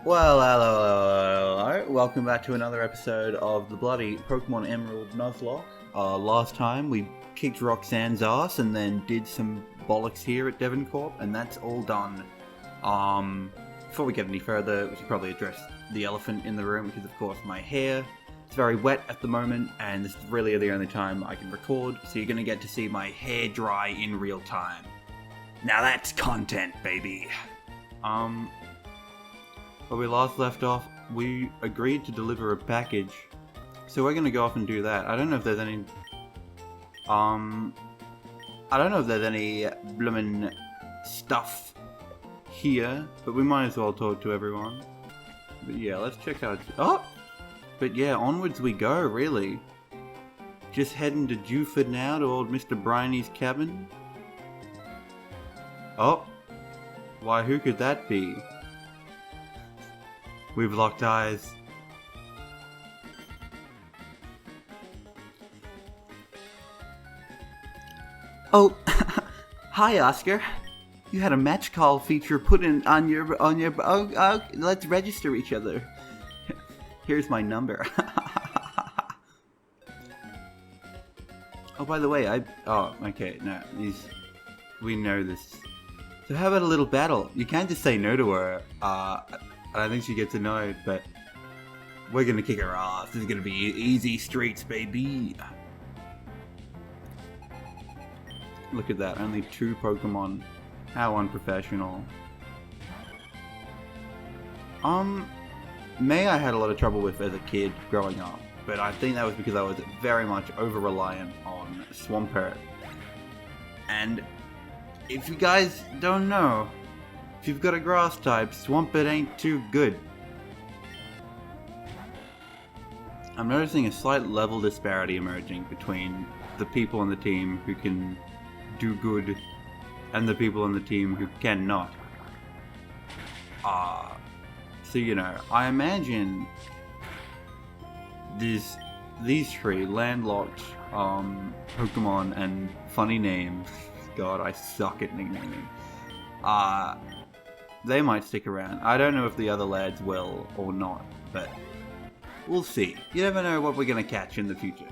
Well, hello. Welcome back to another episode of the bloody Pokemon Emerald Nuzlocke. Last time we kicked Roxanne's ass and then did some bollocks here at Devoncorp, and that's all done. Before we get any further, we should probably address the elephant in the room, because of course my hair is very wet at the moment, and this is really the only time I can record, so you're gonna get to see my hair dry in real time. Now that's content, baby. Where we last left off, we agreed to deliver a package, so we're gonna go off and do that. I don't know if there's any, bloomin' stuff here, but we might as well talk to everyone. But yeah, let's check out, but yeah, onwards we go, really. Just heading to Juford now, to old Mr. Briney's cabin. Oh, why who could that be? We've locked eyes. Oh, hi Oscar. You had a match call feature put in on your let's register each other. Here's my number. Oh, by the way, okay, no, we know this. So how about a little battle? You can't just say no to her. I think she gets annoyed, but we're gonna kick her ass. This is gonna be easy streets, baby. Look at that, only 2 Pokemon. How unprofessional. May I had a lot of trouble with as a kid growing up, but I think that was because I was very much over-reliant on Swampert. And if you guys don't know, if you've got a grass type, Swampert ain't too good. I'm noticing a slight level disparity emerging between the people on the team who can do good and the people on the team who cannot. So you know, I imagine these 3 landlocked Pokemon and funny names. God, I suck at nicknaming. They might stick around. I don't know if the other lads will or not, but we'll see. You never know what we're gonna catch in the future.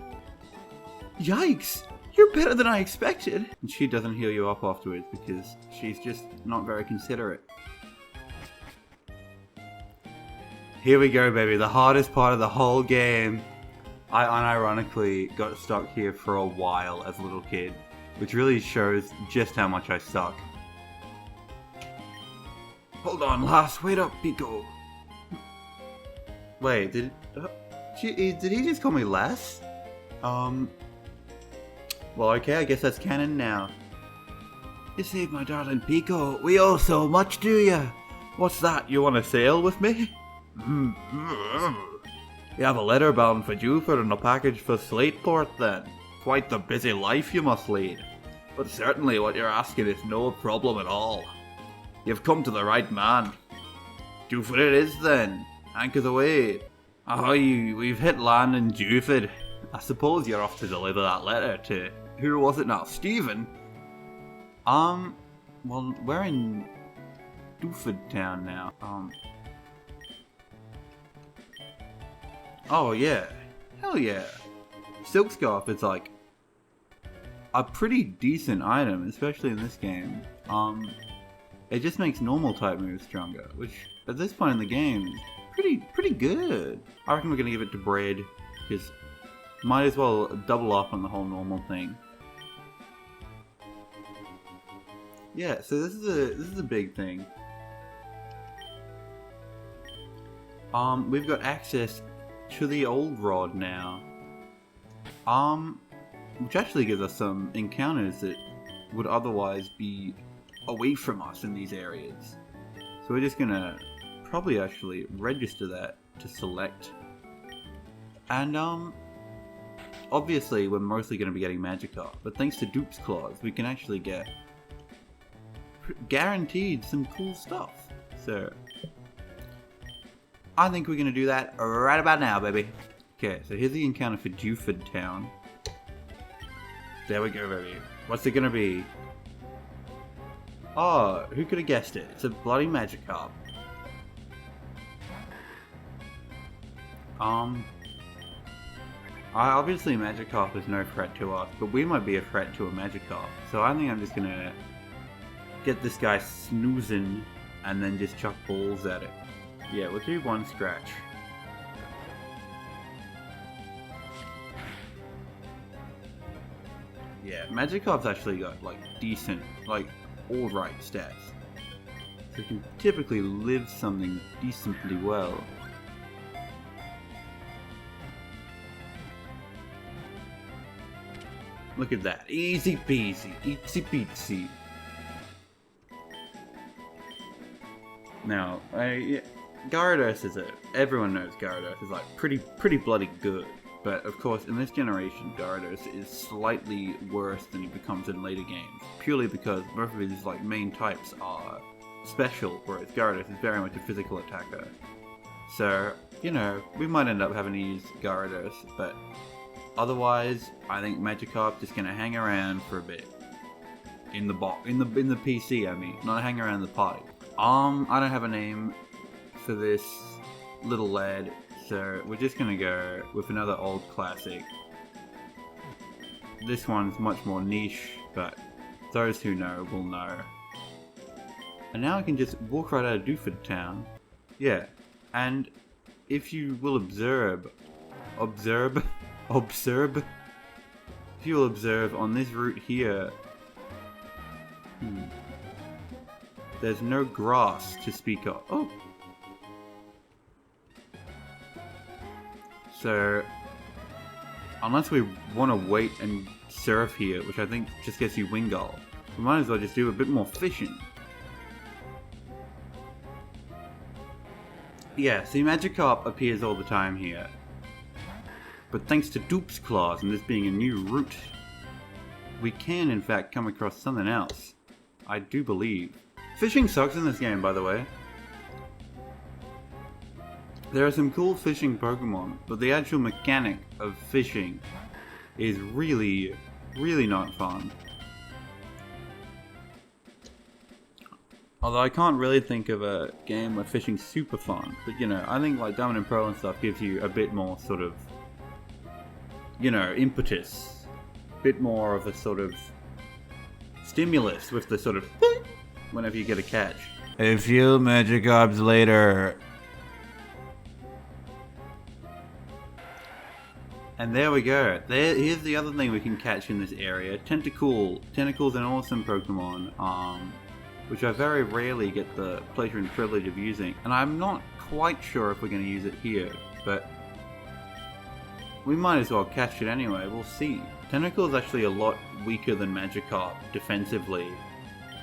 Yikes! You're better than I expected! And she doesn't heal you up afterwards because she's just not very considerate. Here we go, baby. The hardest part of the whole game. I unironically got stuck here for a while as a little kid, which really shows just how much I suck. Hold on, lass. Wait up, Pico. Wait, did he just call me lass? Well, okay, I guess that's canon now. You saved my darling Pico. We owe so much to you. What's that? You want to sail with me? You have a letter bound for Juford and a package for Slateport then. Quite the busy life you must lead. But certainly what you're asking is no problem at all. You've come to the right man. Juford it is then. Anchors away. Ahoy, we've hit land in Juford. I suppose you're off to deliver that letter to... Who was it now? Stephen? Well, we're in... Juford town now. Oh yeah. Hell yeah. Silk Scarf is like... a pretty decent item, especially in this game. It just makes normal type moves stronger, which at this point in the game is pretty good. I reckon we're gonna give it to Bread, because might as well double up on the whole normal thing. Yeah, so this is a big thing. We've got access to the old rod now. Which actually gives us some encounters that would otherwise be away from us in these areas. So we're just gonna probably actually register that to select. And obviously we're mostly gonna be getting Magikarp, but thanks to Dupe's Claws we can actually get guaranteed some cool stuff. So I think we're gonna do that right about now, baby. Okay, so here's the encounter for Juford Town. There we go, baby. What's it gonna be? Oh, who could have guessed it? It's a bloody Magikarp. Obviously Magikarp is no threat to us, but we might be a threat to a Magikarp. So I think I'm just gonna get this guy snoozing and then just chuck balls at it. Yeah, we'll do one scratch. Yeah, Magikarp's actually got like decent, like alright stats. So it can typically live something decently well. Look at that. Easy peasy, eatsy peasy. Now, Gyarados is everyone knows Gyarados is like pretty bloody good. But of course, in this generation, Gyarados is slightly worse than he becomes in later games. Purely because both of his like main types are special, whereas Gyarados is very much a physical attacker. So, you know, we might end up having to use Gyarados, but otherwise, I think Magikarp just gonna hang around for a bit. In the PC, I mean, not hang around the party. I don't have a name for this little lad, so we're just gonna go with another old classic. This one's much more niche, but those who know will know. And now I can just walk right out of Dooford Town. Yeah, and if you will observe, if you will observe on this route here, there's no grass to speak of. Oh! So, unless we want to wait and surf here, which I think just gets you Wingull, we might as well just do a bit more fishing. Yeah, see, Magikarp appears all the time here. But thanks to Doop's Claws and this being a new route, we can in fact come across something else. I do believe. Fishing sucks in this game, by the way. There are some cool fishing Pokemon, but the actual mechanic of fishing is really not fun. Although I can't really think of a game where fishing's super fun, but you know, I think like Diamond and Pearl and stuff gives you a bit more sort of, you know, impetus. A bit more of a sort of stimulus with the sort of whenever you get a catch. A few Magikarps later. And there we go. Here's the other thing we can catch in this area. Tentacool. Tentacle's an awesome Pokemon, which I very rarely get the pleasure and privilege of using. And I'm not quite sure if we're going to use it here, but we might as well catch it anyway. We'll see. Tentacool is actually a lot weaker than Magikarp defensively,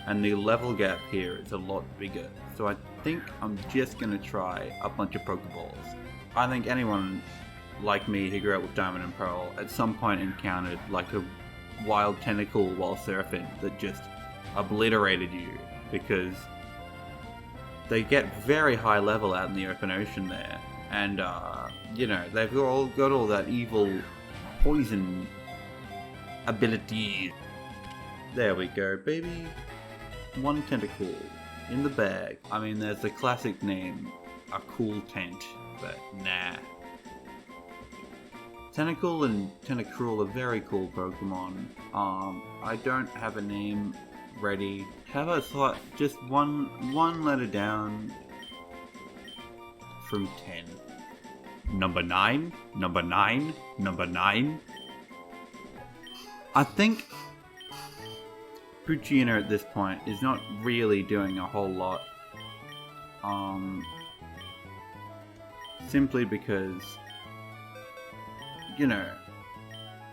and the level gap here is a lot bigger. So I think I'm just going to try a bunch of Pokeballs. I think anyone like me who grew up with Diamond and Pearl at some point encountered like a wild Tentacool while surfing that just obliterated you, because they get very high level out in the open ocean there, and you know, they've all got all that evil poison ability. There we go, baby. One Tentacool in the bag. I mean, there's the classic name, a cool tent, but nah. Tentacool and Tentacruel are very cool Pokemon. I don't have a name ready. How about just one letter down from 10? Number 9? Number 9? Number 9? I think Poochyena at this point is not really doing a whole lot. Simply because, you know,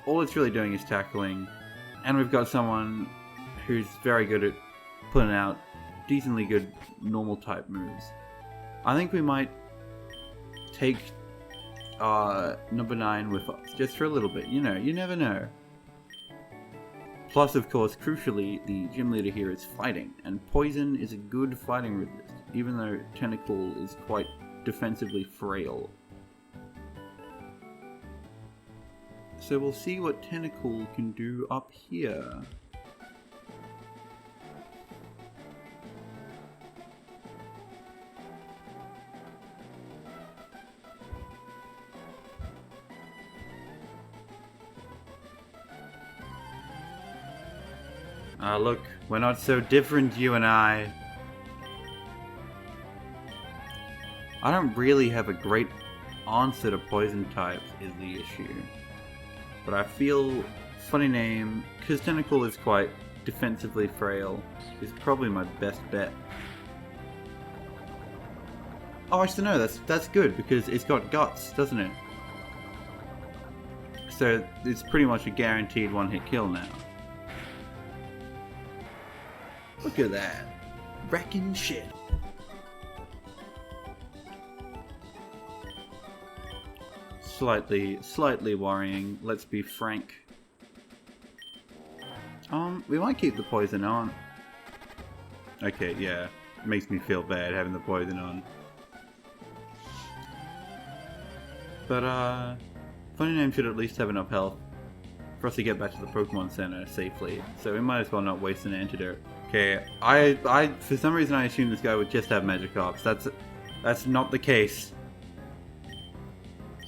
all it's really doing is tackling, and we've got someone who's very good at putting out decently good normal type moves. I think we might take number 9 with us, just for a little bit, you know, you never know. Plus, of course, crucially, the gym leader here is fighting, and Poison is a good fighting resist, even though Tentacool is quite defensively frail. So we'll see what Tentacool can do up here. Ah, look, we're not so different, you and I. I don't really have a great answer to poison types is the issue. But I feel funny name, because Tentacle is quite defensively frail, is probably my best bet. Oh, actually no, that's good, because it's got guts, doesn't it? So it's pretty much a guaranteed one-hit kill now. Look at that. Wrecking shit. Slightly worrying, let's be frank. We might keep the poison on. Okay, yeah. Makes me feel bad having the poison on. But, funny name should at least have enough health for us to get back to the Pokemon Center safely, so we might as well not waste an antidote. Okay, I for some reason I assumed this guy would just have Magikarps. That's not the case.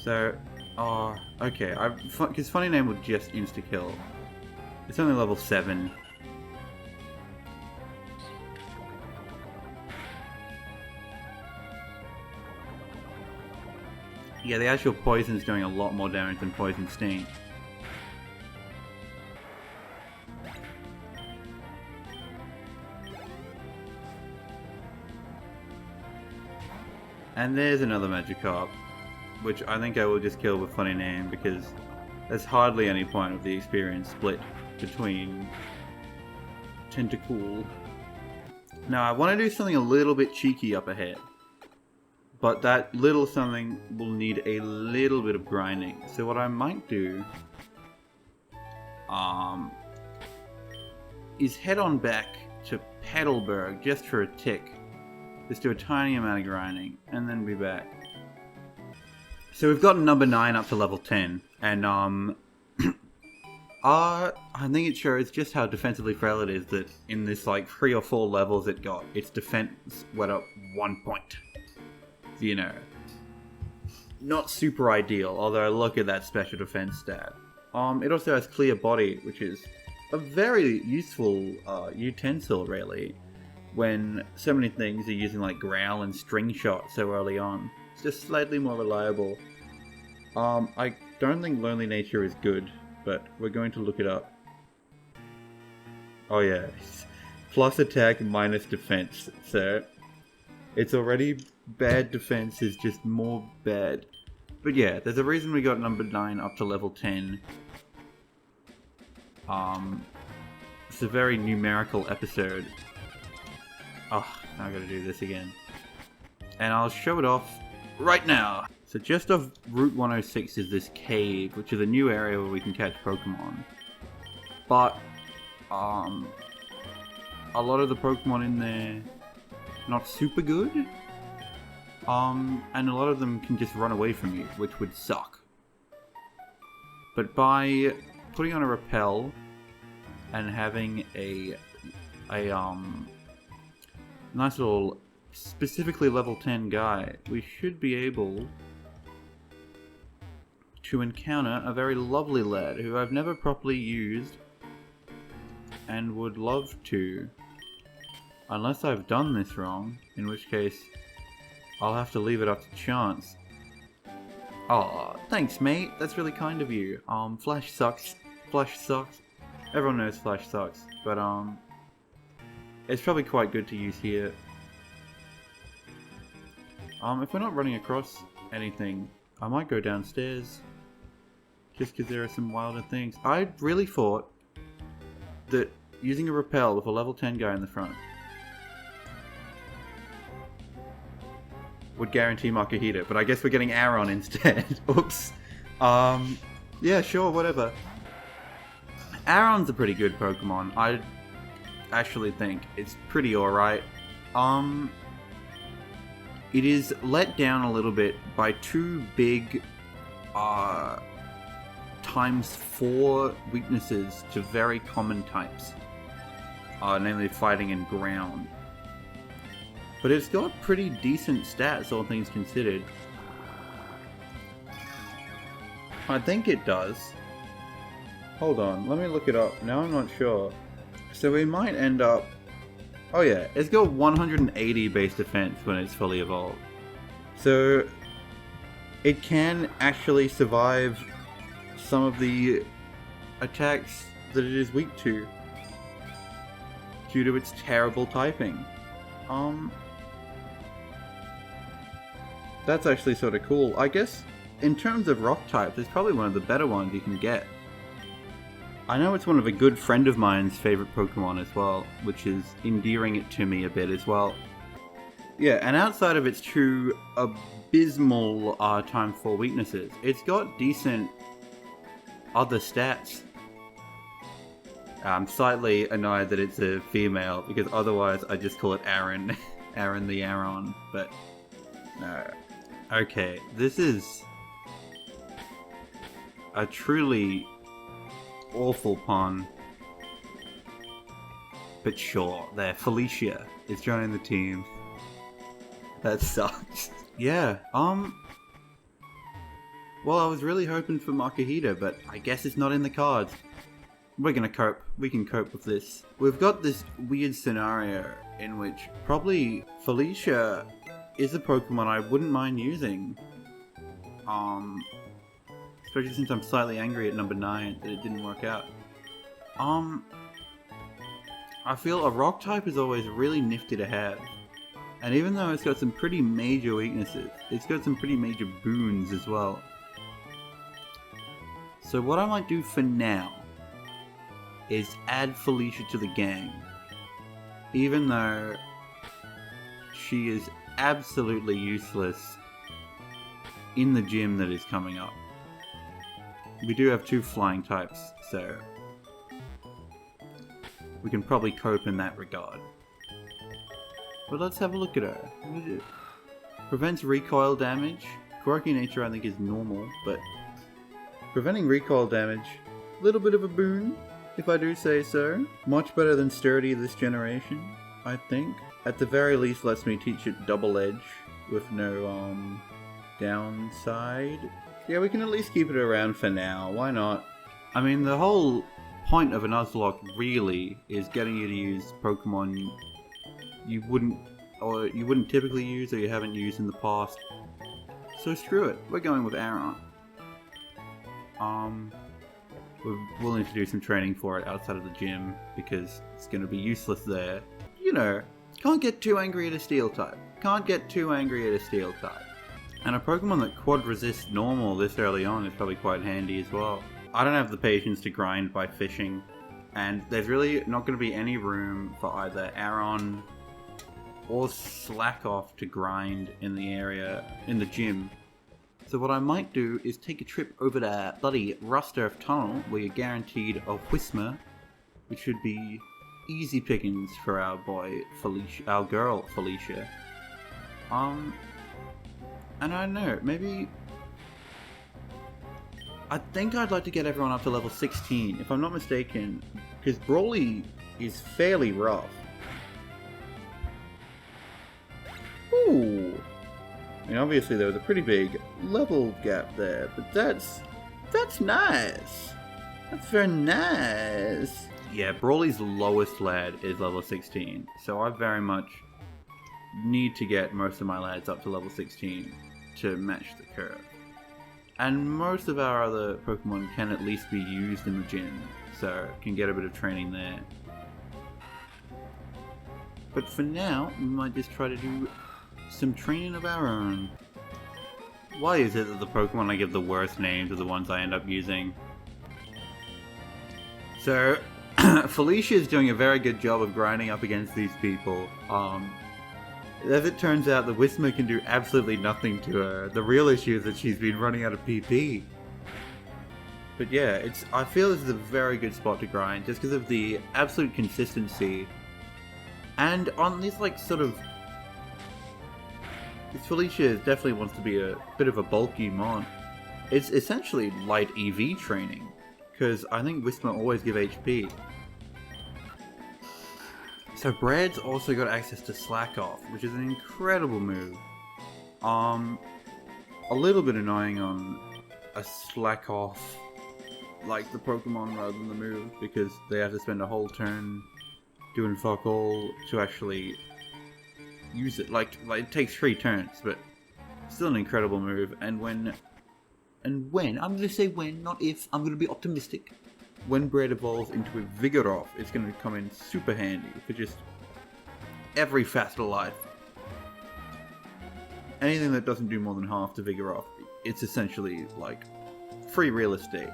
So, okay, because funny name would just insta-kill. It's only level 7. Yeah, the actual poison's doing a lot more damage than Poison Sting. And there's another Magikarp, which I think I will just kill with funny name because there's hardly any point of the experience split between Tentacool. Now I want to do something a little bit cheeky up ahead, but that little something will need a little bit of grinding. So what I might do is head on back to Petalburg just for a tick. Just do a tiny amount of grinding, and then be back. So we've gotten number 9 up to level 10, and I think it shows just how defensively frail it is that in this like 3 or 4 levels it got, its defense went up 1 point. You know, not super ideal, although look at that special defense stat. It also has clear body, which is a very useful utensil really, when so many things are using like growl and string shot so early on. It's just slightly more reliable. I don't think Lonely Nature is good, but we're going to look it up. Oh yeah, plus attack minus defense, so it's already bad defense is just more bad. But yeah, there's a reason we got number 9 up to level 10. It's a very numerical episode. Oh, now I gotta do this again. And I'll show it off right now. So just off Route 106 is this cave, which is a new area where we can catch Pokemon. But, a lot of the Pokemon in there, not super good. And a lot of them can just run away from you, which would suck. But by putting on a repel and having a nice little specifically level 10 guy, we should be able to encounter a very lovely lad who I've never properly used and would love to, unless I've done this wrong, in which case I'll have to leave it up to chance. Aw, thanks mate, that's really kind of you. Flash sucks. Flash sucks. Everyone knows Flash sucks, but it's probably quite good to use here. If we're not running across anything, I might go downstairs. Just because there are some wilder things. I really thought that using a repel with a level 10 guy in the front would guarantee Makuhita, but I guess we're getting Aron instead. Oops. Yeah, sure, whatever. Aron's a pretty good Pokemon. I actually think it's pretty alright. It is let down a little bit by 2 big ×4 weaknesses to very common types, namely fighting and ground. But it's got pretty decent stats, all things considered. I think it does. Hold on, let me look it up. Now I'm not sure. So we might end up... Oh yeah, it's got 180 base defense when it's fully evolved. So it can actually survive some of the attacks that it is weak to due to its terrible typing. That's actually sort of cool. I guess in terms of rock types, it's probably one of the better ones you can get. I know it's one of a good friend of mine's favorite Pokemon as well, which is endearing it to me a bit as well. Yeah, and outside of its two abysmal time 4 weaknesses, it's got decent other stats. I'm slightly annoyed that it's a female, because otherwise I just call it Aaron. Aaron the Aaron, but no. Okay, this is a truly awful pun. But sure, there, Felicia is joining the team. That sucks. Yeah, well, I was really hoping for Makahita, but I guess it's not in the cards. We're gonna cope. We can cope with this. We've got this weird scenario in which probably Felicia is a Pokemon I wouldn't mind using. Especially since I'm slightly angry at number 9 that it didn't work out. I feel a rock type is always really nifty to have. And even though it's got some pretty major weaknesses, it's got some pretty major boons as well. So what I might do for now is add Felicia to the gang. Even though she is absolutely useless in the gym that is coming up. We do have 2 flying types, so we can probably cope in that regard. But let's have a look at her. Prevents recoil damage. Quirky nature I think is normal, but preventing recoil damage, a little bit of a boon, if I do say so. Much better than Sturdy this generation, I think. At the very least lets me teach it double edge with no downside. Yeah, we can at least keep it around for now, why not? I mean, the whole point of a Nuzlocke really is getting you to use Pokemon you wouldn't typically use or you haven't used in the past. So screw it, we're going with Aaron. We're willing to do some training for it outside of the gym because it's going to be useless there. You know, can't get too angry at a steel type. Can't get too angry at a steel type. And a Pokemon that quad resists normal this early on is probably quite handy as well. I don't have the patience to grind by fishing, and there's really not going to be any room for either Aaron or Slack Off to grind in the area, in the gym. So what I might do is take a trip over to bloody Rusturf Tunnel, where you're guaranteed a Whismer, which should be easy pickings for our boy Felicia, our girl Felicia. And I don't know, maybe I think I'd like to get everyone up to level 16, if I'm not mistaken, because Brawly is fairly rough. Ooh. I mean, obviously there was a pretty big level gap there, but that's nice. That's very nice. Yeah, Brawly's lowest lad is level 16, so I very much need to get most of my lads up to level 16 to match the curve. And most of our other Pokemon can at least be used in the gym, so can get a bit of training there. But for now, we might just try to do some training of our own. Why is it that the Pokemon I give the worst names are the ones I end up using? So, Felicia is doing a very good job of grinding up against these people. As it turns out, the Whismer can do absolutely nothing to her. The real issue is that she's been running out of PP. But yeah, I feel this is a very good spot to grind, just because of the absolute consistency. And on this, like, sort of... This Felicia definitely wants to be a bit of a bulky mon. It's essentially light EV training, because I think Whismer always give HP. So Brad's also got access to Slack Off, which is an incredible move. A little bit annoying on a Slack Off like the Pokemon rather than the move, because they have to spend a whole turn doing fuck all to actually use it. Like it takes 3 turns, but still an incredible move. And when, I'm going to say when, not if, I'm going to be optimistic. When Bread evolves into a Vigoroth, it's going to come in super handy for just every facet of life. Anything that doesn't do more than half to Vigoroth, it's essentially like free real estate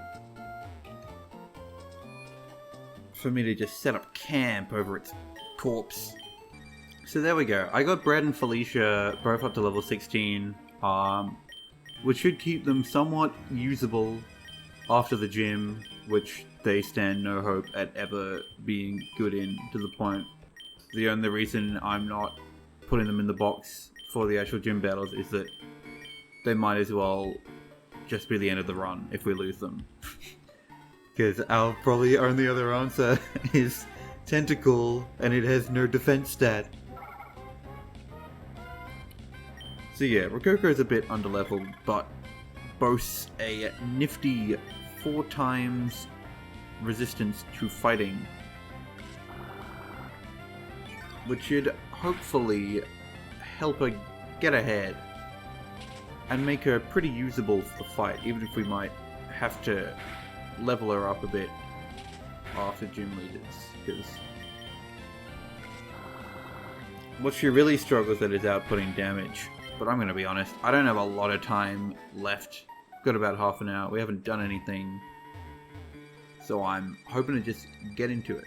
for me to just set up camp over its corpse. So there we go. I got Bread and Felicia both up to level 16, which should keep them somewhat usable after the gym, which they stand no hope at ever being good in, to the point. The only reason I'm not putting them in the box for the actual gym battles is that they might as well just be the end of the run if we lose them. Because our probably only other answer is Tentacle, and it has no defense stat. So yeah, Rococo is a bit underleveled, but boasts a nifty 4 times resistance to fighting, which should hopefully help her get ahead and make her pretty usable for the fight, even if we might have to level her up a bit after gym leaders, because what she really struggles at is outputting damage. But I'm going to be honest, I don't have a lot of time left. I've got about half an hour, we haven't done anything, so I'm hoping to just get into it.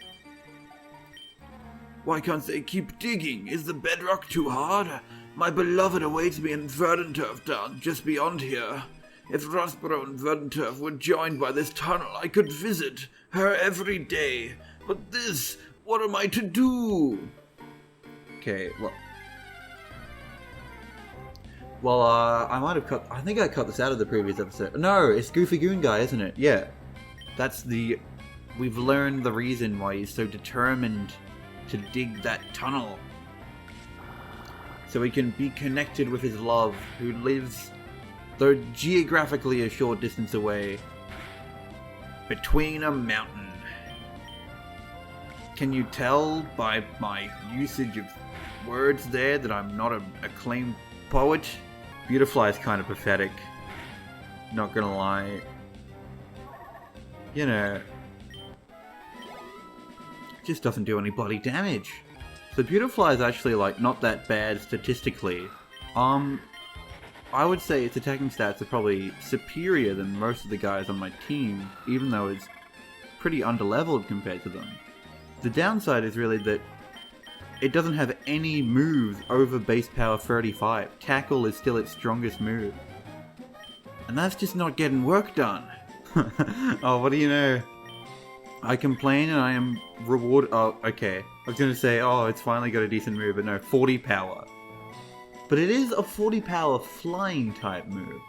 Why can't they keep digging? Is the bedrock too hard? My beloved awaits me in Verdanturf down just beyond here. If Rosborough and Verdanturf were joined by this tunnel, I could visit her every day. But this, what am I to do? Okay, well, I might have cut, I think I cut this out of the previous episode. No, it's Goofy Goon Guy, isn't it? Yeah. That's we've learned the reason why he's so determined to dig that tunnel. So he can be connected with his love, who lives, though geographically a short distance away, between a mountain. Can you tell by my usage of words there that I'm not an acclaimed poet? Beautifly is kind of pathetic, not gonna lie. You know, just doesn't do any bloody damage. So Beautifly is actually like not that bad statistically. I would say its attacking stats are probably superior than most of the guys on my team, even though it's pretty underleveled compared to them. The downside is really that it doesn't have any moves over base power 35. Tackle is still its strongest move. And that's just not getting work done. Oh, what do you know? I complain and I am rewarded. Oh, okay. I was going to say, oh, it's finally got a decent move, but no, 40 power. But it is a 40 power flying type move.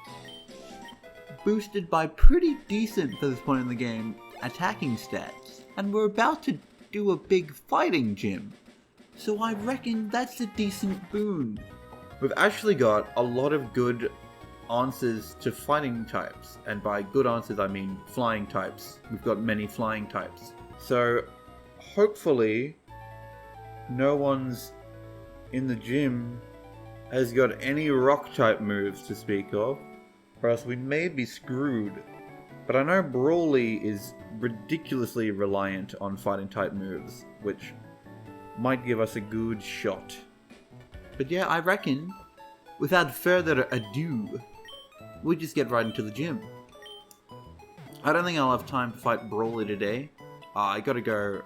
Boosted by pretty decent, for this point in the game, attacking stats. And we're about to do a big fighting gym. So I reckon that's a decent boon. We've actually got a lot of good answers to fighting types, and by good answers I mean flying types. We've got many flying types, so hopefully no one's in the gym has got any rock type moves to speak of, or else we may be screwed. But I know Brawly is ridiculously reliant on fighting type moves, which might give us a good shot. But yeah, I reckon without further ado, we just get right into the gym. I don't think I'll have time to fight Brawly today. I gotta go.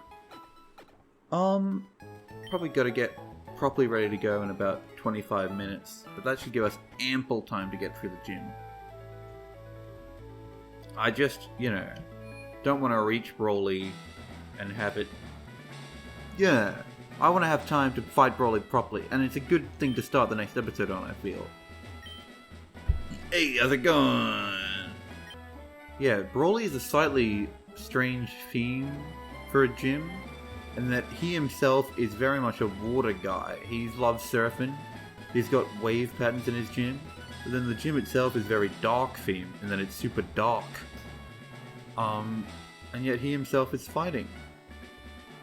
Probably gotta get properly ready to go in about 25 minutes. But that should give us ample time to get through the gym. I just, you know, don't want to reach Brawly and have it. Yeah, I want to have time to fight Brawly properly, and it's a good thing to start the next episode on, I feel. Hey, how's it going? Yeah, Brawly is a slightly strange theme for a gym, in that he himself is very much a water guy. He loves surfing, he's got wave patterns in his gym, but then the gym itself is very dark themed, and then it's super dark. And yet he himself is fighting.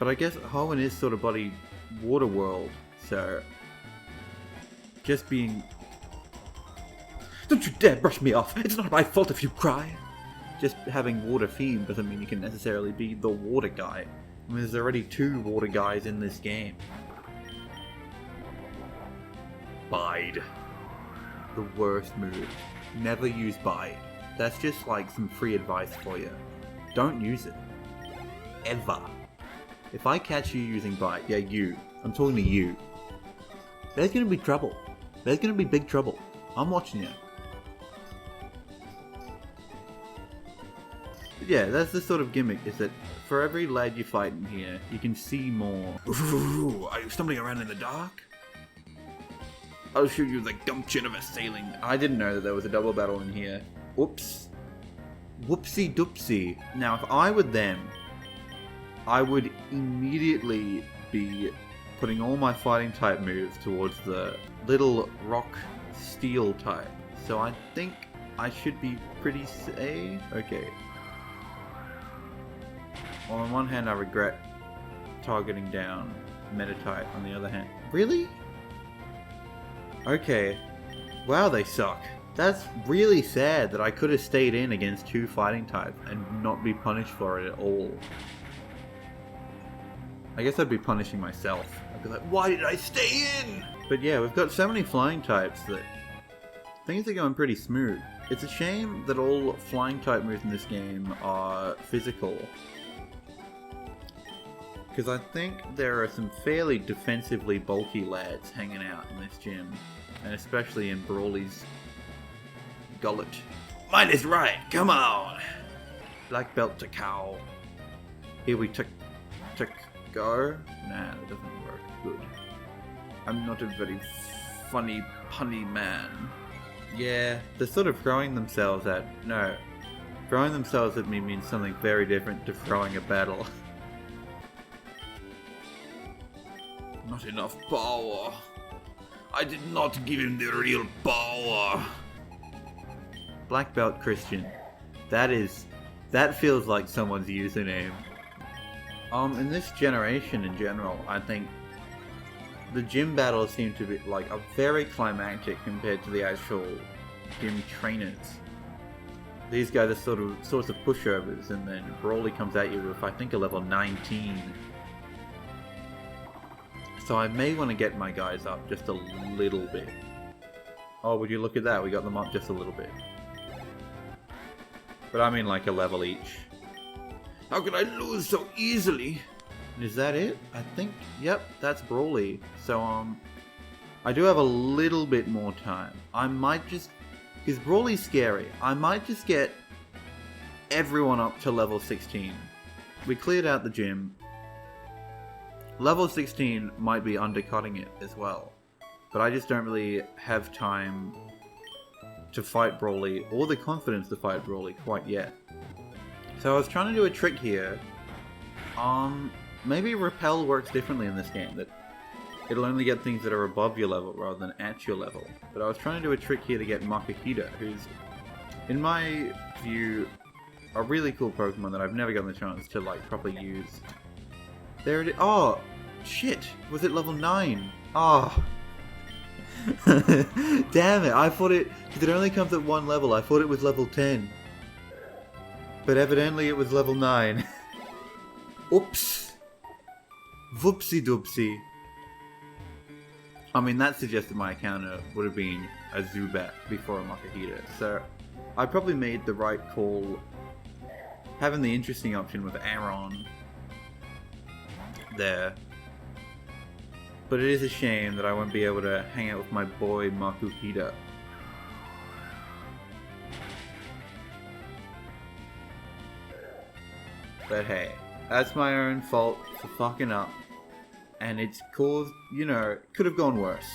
But I guess Hoenn is sort of bloody water world, so... Just being... Don't you dare brush me off! It's not my fault if you cry! Just having water theme doesn't mean you can necessarily be the water guy. I mean, there's already 2 water guys in this game. Bide. The worst move. Never use Bide. That's just like some free advice for you. Don't use it. Ever. If I catch you using Bide, yeah, you. I'm talking to you. There's gonna be trouble. There's gonna be big trouble. I'm watching you. But yeah, that's the sort of gimmick, is that for every lad you fight in here, you can see more. Ooh, are you stumbling around in the dark? I'll show you the gumption of a sailing. I didn't know that there was a double battle in here. Whoops. Whoopsie doopsie. Now, if I were them, I would immediately be putting all my fighting type moves towards the little rock steel type. So I think I should be pretty safe. Okay. Well, on one hand, I regret targeting down Meta-type. On the other hand, really? Okay. Wow, they suck. That's really sad that I could have stayed in against 2 fighting types and not be punished for it at all. I guess I'd be punishing myself. I'd be like, why did I stay in? But yeah, we've got so many flying types that things are going pretty smooth. It's a shame that all flying type moves in this game are physical. Because I think there are some fairly defensively bulky lads hanging out in this gym. And especially in Brawly's gullet. Mine is right, come on! Black belt to cow. Here we go. Nah, that doesn't work. Good. I'm not a very funny, punny man. Yeah, they're sort of throwing themselves at... No. Throwing themselves at me means something very different to throwing a battle. Not enough power. I did not give him the real power. Black belt Christian. That feels like someone's username. In this generation in general, I think the gym battles seem to be like a very climactic compared to the actual gym trainers. These guys are sorts of pushovers, and then Brawly comes at you with, I think, a level 19. So I may want to get my guys up just a little bit. Oh, would you look at that? We got them up just a little bit. But I mean like a level each. How could I lose so easily? Is that it? I think, yep, that's Brawly. So, I do have a little bit more time. I might just, because Brawly's scary, I might just get everyone up to level 16. We cleared out the gym. Level 16 might be undercutting it as well. But I just don't really have time to fight Brawly, or the confidence to fight Brawly quite yet. So I was trying to do a trick here. Maybe Repel works differently in this game, that it'll only get things that are above your level rather than at your level. But I was trying to do a trick here to get Makuhita, who's, in my view, a really cool Pokemon that I've never gotten the chance to like properly use. There it is. Oh, shit. Was it level 9? Oh. Damn it. I thought it, because it only comes at 1 level, I thought it was level 10. But evidently it was level 9. Oops. Whoopsie doopsie. I mean, that suggested my encounter would have been a Zubat before a Makuhita. So, I probably made the right call having the interesting option with Aaron there. But it is a shame that I won't be able to hang out with my boy Makuhita. But hey, that's my own fault for fucking up. And it's caused, you know, could have gone worse.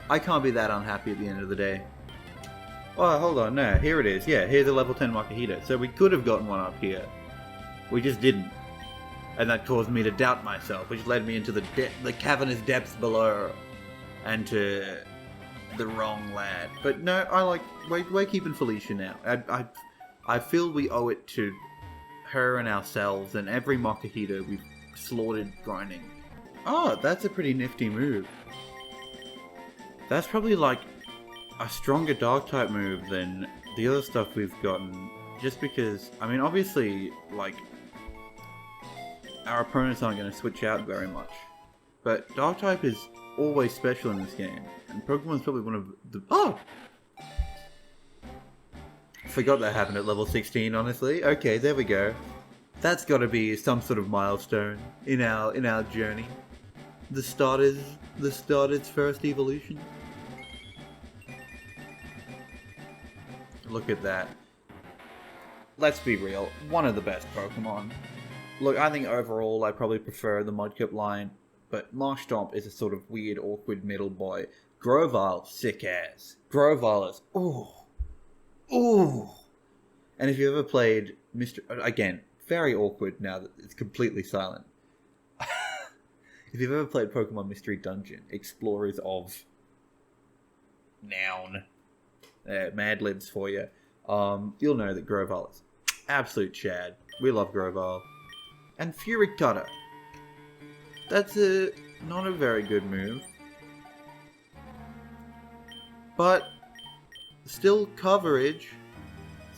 I can't be that unhappy at the end of the day. Oh, hold on, no, here it is. Yeah, here's a level 10 Makuhita. So we could have gotten one up here. We just didn't. And that caused me to doubt myself, which led me into the cavernous depths below. And to the wrong lad. But no, we're keeping Felicia now. I feel we owe it to her and ourselves and every Makuhita we've slaughtered grinding. Oh, that's a pretty nifty move. That's probably like a stronger dark type move than the other stuff we've gotten. Just because, I mean, obviously, like, our opponents aren't going to switch out very much. But dark type is always special in this game. And Pokemon's probably one of the... Oh! Forgot that happened at level 16, honestly. Okay, there we go. That's got to be some sort of milestone in our journey. The starter's first evolution. Look at that. Let's be real, one of the best Pokemon. Look, I think overall I probably prefer the Mudkip line, but Marshtomp is a sort of weird, awkward middle boy. Grovyle, sick ass. Grovyle is, ooh. And if you ever played again, very awkward now that it's completely silent. If you've ever played Pokemon Mystery Dungeon, Explorers of Noun, Mad Libs for you, you'll know that Grovyle is absolute chad. We love Grovyle. And Fury Cutter. That's not a very good move. But still coverage.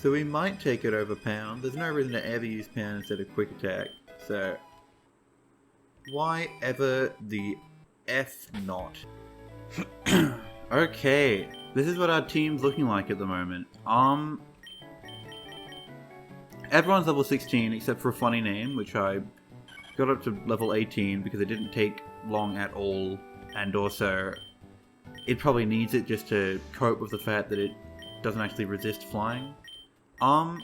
So we might take it over Pound. There's no reason to ever use Pound instead of Quick Attack. So why ever the F not? Okay. This is what our team's looking like at the moment. Everyone's level 16 except for a funny name, which I got up to level 18 because it didn't take long at all, and also it probably needs it just to cope with the fact that it doesn't actually resist flying. I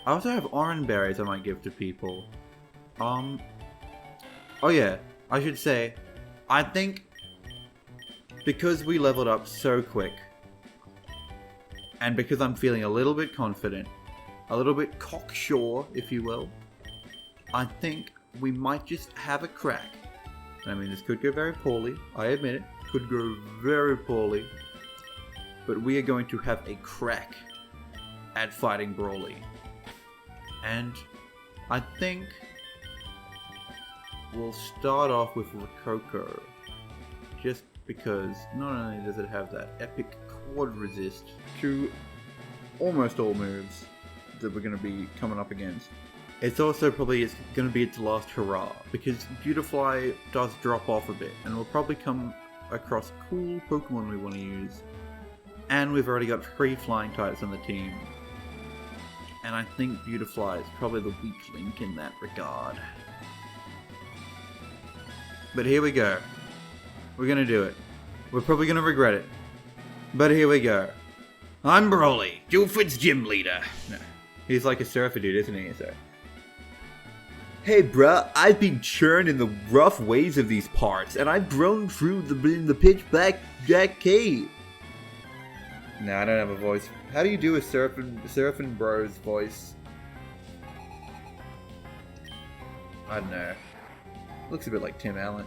also have orange berries I might give to people. Oh yeah, I should say, I think because we leveled up so quick, and because I'm feeling a little bit confident, a little bit cocksure, if you will, I think we might just have a crack. I mean, this could go very poorly, I admit it, could go very poorly, but we are going to have a crack at fighting Brawly. And I think we'll start off with Rococo, just because not only does it have that epic quad resist to almost all moves that we're going to be coming up against, it's also probably going to be its last hurrah, because Beautifly does drop off a bit, and we'll probably come across cool Pokemon we want to use, and we've already got 3 flying types on the team, and I think Beautifly is probably the weak link in that regard. But here we go. We're gonna do it. We're probably gonna regret it. But here we go. I'm Broly, Juford's gym leader. No, he's like a surfer dude, isn't he? So, hey bruh, I've been churned in the rough ways of these parts, and I've grown through the pitch black Jack cave. No, I don't have a voice. How do you do a surfing bro's voice? I don't know. Looks a bit like Tim Allen.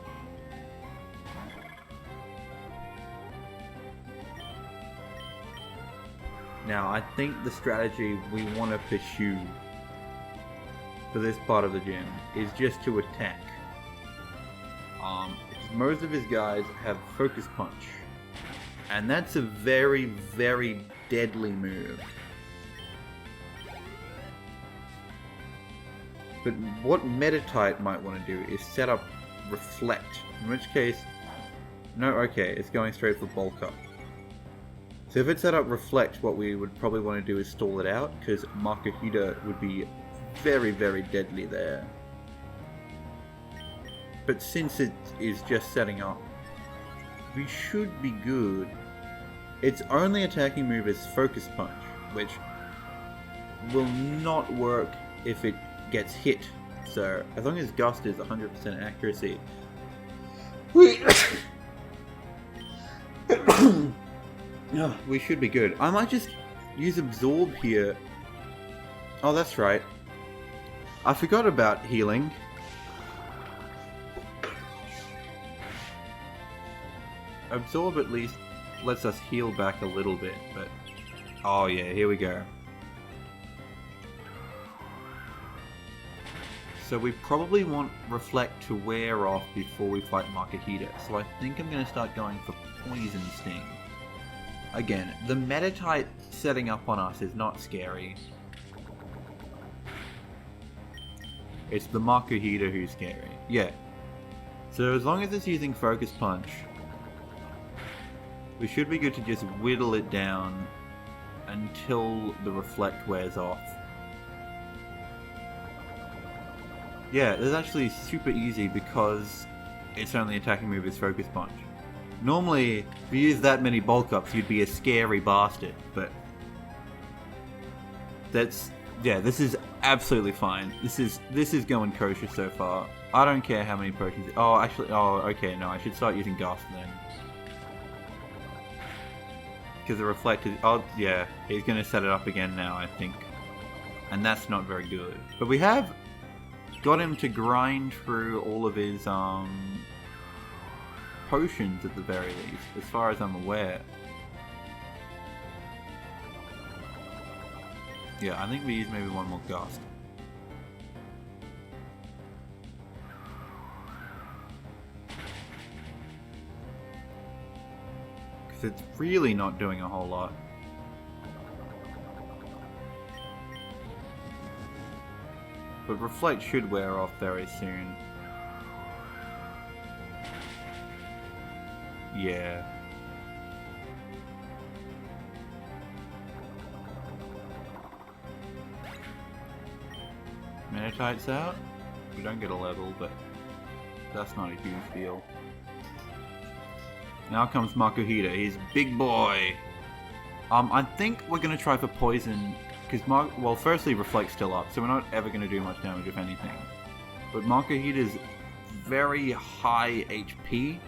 Now, I think the strategy we want to pursue for this part of the gym is just to attack. Most of his guys have Focus Punch, and that's a very, very deadly move. But what Meta-type might want to do is set up Reflect, in which case, no, okay, it's going straight for Bulk Up. So if it set up Reflect, what we would probably want to do is stall it out, because Makuhita would be very, very deadly there. But since it is just setting up, we should be good. Its only attacking move is Focus Punch, which will not work if it gets hit. So as long as Gust is 100% accuracy, we should be good. I might just use Absorb here. Oh, that's right. I forgot about healing. Absorb at least lets us heal back a little bit, but... Oh yeah, here we go. So we probably want Reflect to wear off before we fight Makahita. So I think I'm going to start going for Poison Sting. Again, the meta type setting up on us is not scary. It's the Makahita who's scary. Yeah. So as long as it's using Focus Punch, we should be good to just whittle it down until the Reflect wears off. Yeah, that's actually super easy because its only attacking move is Focus Punch. Normally, if you use that many bulk ups, you'd be a scary bastard, but that's, yeah, this is absolutely fine. This is going kosher so far. I don't care how many potions. Oh, actually, oh, okay, no, I should start using Gust then. Because the Reflect is, oh, yeah, he's going to set it up again now, I think. And that's not very good. But we have got him to grind through all of his, potions at the very least, as far as I'm aware. Yeah, I think we use maybe one more Gust. Because it's really not doing a whole lot. But Reflect should wear off very soon. Yeah. Manatite's out. We don't get a level, but that's not a huge deal. Now comes Makuhita. He's a big boy. I think we're gonna try for poison because well, firstly, Reflect's still up, so we're not ever gonna do much damage if anything. But Makuhita's very high HP,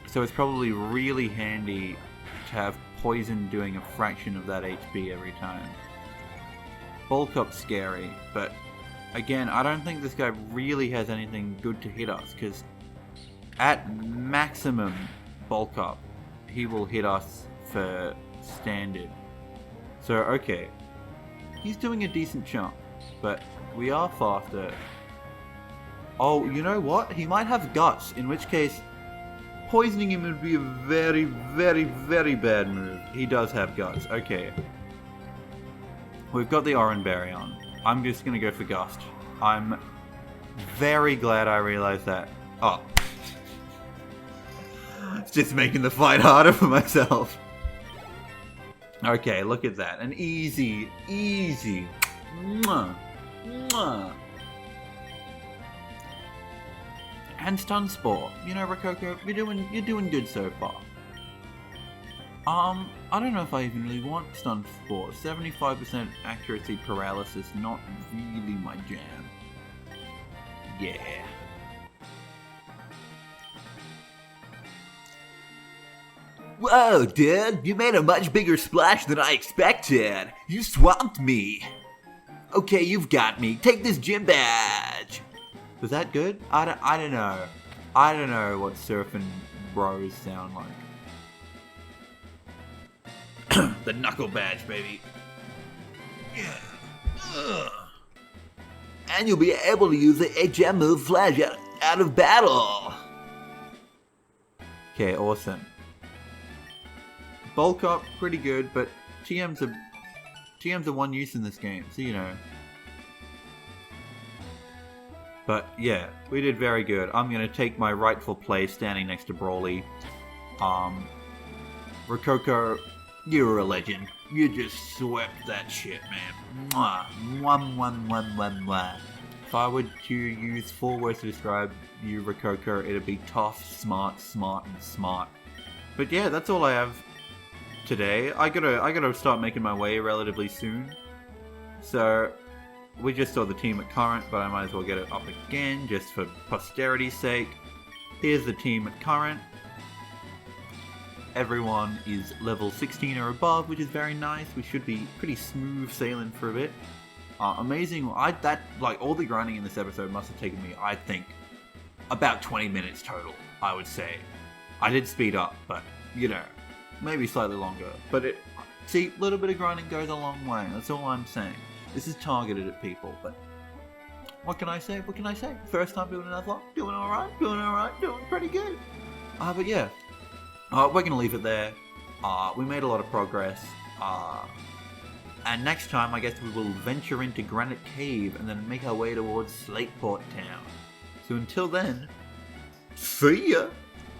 so it's probably really handy to have poison doing a fraction of that HP every time. Bulk up's scary, but again, I don't think this guy really has anything good to hit us, because at maximum bulk up, he will hit us for standard. So, okay, he's doing a decent chunk, but we are faster. Oh, you know what? He might have guts, in which case poisoning him would be a very, very, very bad move. He does have guts. Okay. We've got the Oran Berry on. I'm just going to go for Gust. I'm very glad I realized that. Oh. It's just making the fight harder for myself. Okay, look at that. An easy, easy. Mwah. Mwah. And Stun Spore. You know, Rococo, you're doing good so far. I don't know if I even really want Stun Spore. 75% accuracy paralysis, not really my jam. Yeah. Whoa, dude, you made a much bigger splash than I expected. You swamped me. Okay, you've got me. Take this gym badge. Was that good? I don't know. I don't know what surfing bros sound like. The knuckle badge, baby. Yeah. Ugh. And you'll be able to use the HM move Flash out of battle. Okay, awesome. Bulk up, pretty good, but TM's a one use in this game, so you know. But yeah, we did very good. I'm gonna take my rightful place standing next to Brawly. Rococo, you're a legend. You just swept that shit, man. Mwah. Mwah, mwah, mwah, mwah, mwah. If I were to use 4 words to describe you, Rococo, it'd be tough, smart, smart, and smart. But yeah, that's all I have today. I gotta start making my way relatively soon. So we just saw the team at current, but I might as well get it up again just for posterity's sake. Here's the team at current. Everyone is level 16 or above, which is very nice. We should be pretty smooth sailing for a bit. Amazing. All the grinding in this episode must have taken me, I think, about 20 minutes total, I would say. I did speed up, but, you know, maybe slightly longer. But see, a little bit of grinding goes a long way. That's all I'm saying. This is targeted at people, but what can I say? What can I say? First time doing a Nuzlocke, doing alright, doing pretty good. But yeah, we're gonna leave it there. We made a lot of progress. And next time, I guess we will venture into Granite Cave and then make our way towards Slateport Town. So until then, see ya!